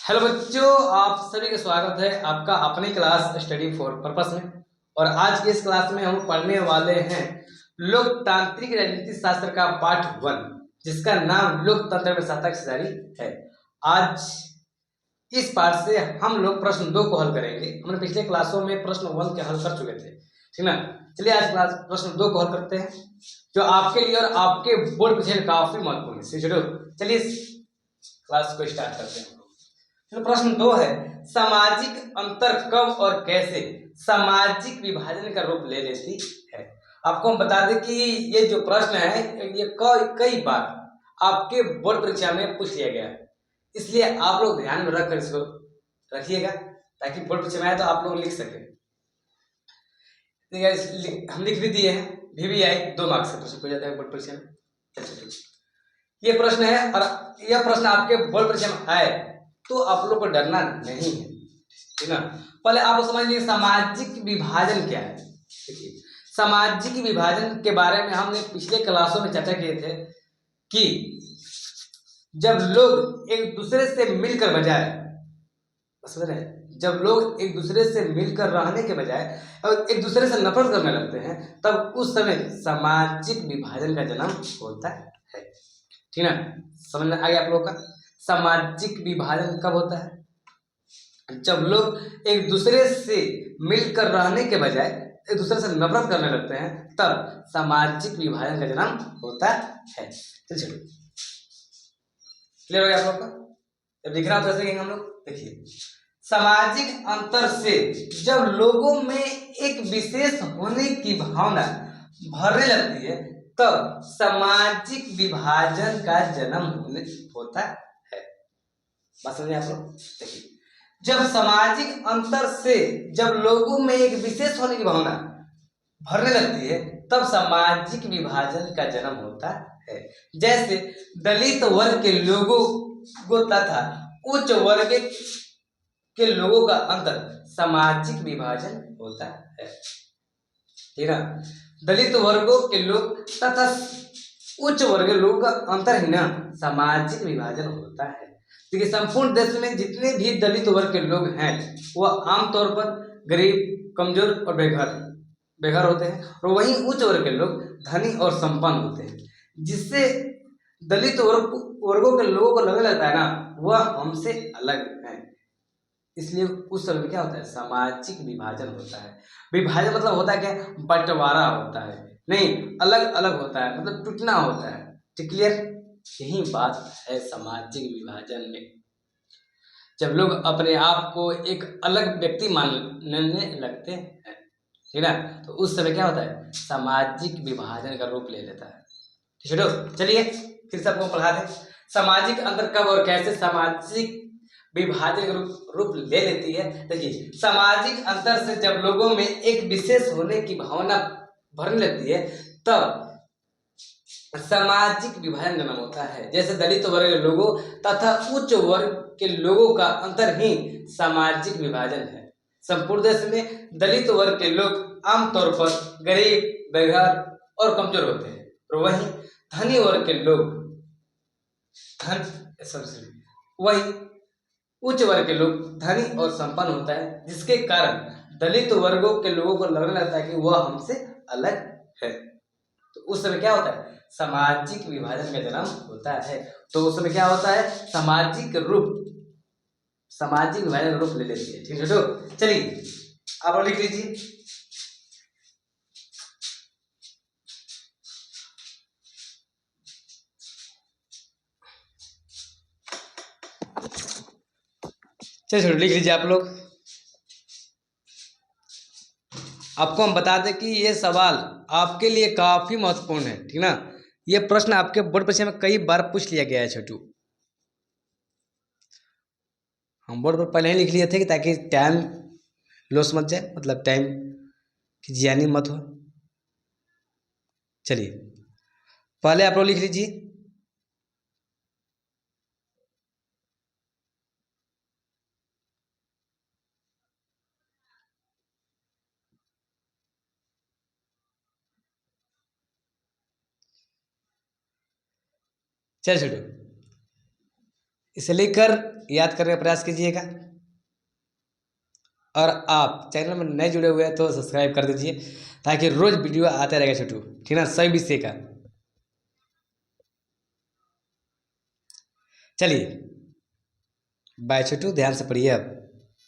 Hello बच्चों, आप सभी का स्वागत है आपका अपनी क्लास स्टडी फॉर पर्पस में। और आज की इस क्लास में हम पढ़ने वाले हैं लोकतांत्रिक राजनीति शास्त्र का पाठ 1, जिसका नाम लोकतंत्र में सत्ता की जारी है। आज इस पाठ से हम लोग प्रश्न 2 को हल करेंगे। हमने पिछले क्लासों में प्रश्न 1 के हल कर चुके थे, ठीक ना। चलिए आज क्लास प्रश्न 2 को हल करते हैं, जो आपके लिए और आपके बोर्ड परीक्षा में काफी महत्वपूर्ण है। चलिए इस क्लास को स्टार्ट करते हैं। तो प्रश्न 2 है, सामाजिक अंतर कब और कैसे सामाजिक विभाजन का रूप ले लेती है। आपको हम बता दें कि ये जो प्रश्न है ये कई बार आपके बोर्ड परीक्षा में पूछ लिया गया है, इसलिए आप लोग ध्यान में रखकर इसको रखिएगा ताकि बोर्ड परीक्षा में आए तो आप लोग लिख सके। हम लिख भी दिए हैं, VVI 2 मार्क्स से प्रश्न पूछ जाता है बोर्ड परीक्षा में। ये प्रश्न है और यह प्रश्न आपके बोर्ड परीक्षा में आए तो आप लोग को डरना नहीं है, ठीक ना। पहले आप समझ लीजिए सामाजिक विभाजन क्या है। देखिए, सामाजिक विभाजन के बारे में हमने पिछले क्लासों में चर्चा किए थे कि जब लोग एक दूसरे से मिलकर बजाय समझ रहे हैं, जब लोग एक दूसरे से मिलकर रहने के बजाय और एक दूसरे से नफरत करने लगते हैं, तब उस समय सामाजिक विभाजन का जन्म होता है, ठीक ना। समझ में आ गया आप लोगों का। सामाजिक विभाजन कब होता है? जब लोग एक दूसरे से मिलकर रहने के बजाय एक दूसरे से नफरत करने लगते हैं, तब सामाजिक विभाजन का जन्म होता है। चलिए क्लियर हो गया आप लोग का। जब दिख रहा हो तो ऐसे हम लोग देखिए, सामाजिक अंतर से जब लोगों में एक विशेष होने की भावना भरने लगती है, तब सामाजिक विभाजन का जन्म होता है। बात समझे आप लोग। देखिए, जब सामाजिक अंतर से जब लोगों में एक विशेष होने की भावना भरने लगती है, तब सामाजिक विभाजन का जन्म होता है। जैसे दलित वर्ग के लोगों को तथा उच्च वर्ग के लोगों का अंतर सामाजिक विभाजन होता है, ठीक है। दलित वर्गों के लोग तथा उच्च वर्ग के लोगों का अंतर ही ना सामाजिक विभाजन होता है। देखिए, संपूर्ण देश में जितने भी दलित वर्ग के लोग हैं वह आमतौर पर गरीब, कमजोर और बेघर होते हैं, और वहीं उच्च वर्ग के लोग धनी और संपन्न होते हैं, जिससे दलित वर्गों के लोगों को लगने लगता है ना वह हमसे अलग है। इसलिए उस समय क्या होता है, सामाजिक विभाजन होता है। विभाजन मतलब होता है क्या, बंटवारा होता है, नहीं अलग अलग होता है, मतलब टूटना होता है। ठीक, क्लियर। यही बात है सामाजिक विभाजन में। जब लोग अपने आप को एक अलग व्यक्ति मानने लगते हैं, ठीक है, तो उस समय क्या होता है, सामाजिक विभाजन का रूप ले लेता है। ठीक है, चलिए फिर से आपको पढ़ा दें। सामाजिक अंतर कब और कैसे सामाजिक विभाजन का रूप ले लेती है। देखिए, सामाजिक अंतर से जब लोगों में एक विशेष होने की भावना भरने लगती है, तब सामाजिक विभाजन जन्म होता है। जैसे दलित वर्ग के लोगों तथा उच्च वर्ग के लोगों का अंतर ही सामाजिक विभाजन है। संपूर्ण देश में दलित वर्ग के लोग आमतौर पर गरीब, बेघर और कमजोर होते हैं, और वहीं धनी वर्ग के लोग वही उच्च वर्ग के लोग धनी और संपन्न होता है, जिसके कारण दलित वर्गों के लोगों को लगने लगता है कि वह हमसे अलग है। तो उस समय क्या होता है, सामाजिक विभाजन का जन्म होता है। तो उस समय क्या होता है, सामाजिक विभाजन रूप ले लेती है। ठीक है, तो चलिए आप लिख लीजिए। चलिए लिख लीजिए आप लोग। आपको हम बता दें कि ये सवाल आपके लिए काफी महत्वपूर्ण है, ठीक ना। ये प्रश्न आपके बोर्ड परीक्षा में कई बार पूछ लिया गया है छोटू। हम बोर्ड पर पहले ही लिख लिए थे कि ताकि टाइम लॉस मत जाए, मतलब टाइम की जियानी मत हो। चलिए पहले आप लोग लिख लीजिए। चल छोटू, इसे लेकर याद करने का प्रयास कीजिएगा। और आप चैनल में नए जुड़े हुए हैं तो सब्सक्राइब कर दीजिए, ताकि रोज वीडियो आता रहेगा छोटू, ठीक ना, सही विषय का। चलिए बाय छोटू, ध्यान से पढ़िए अब।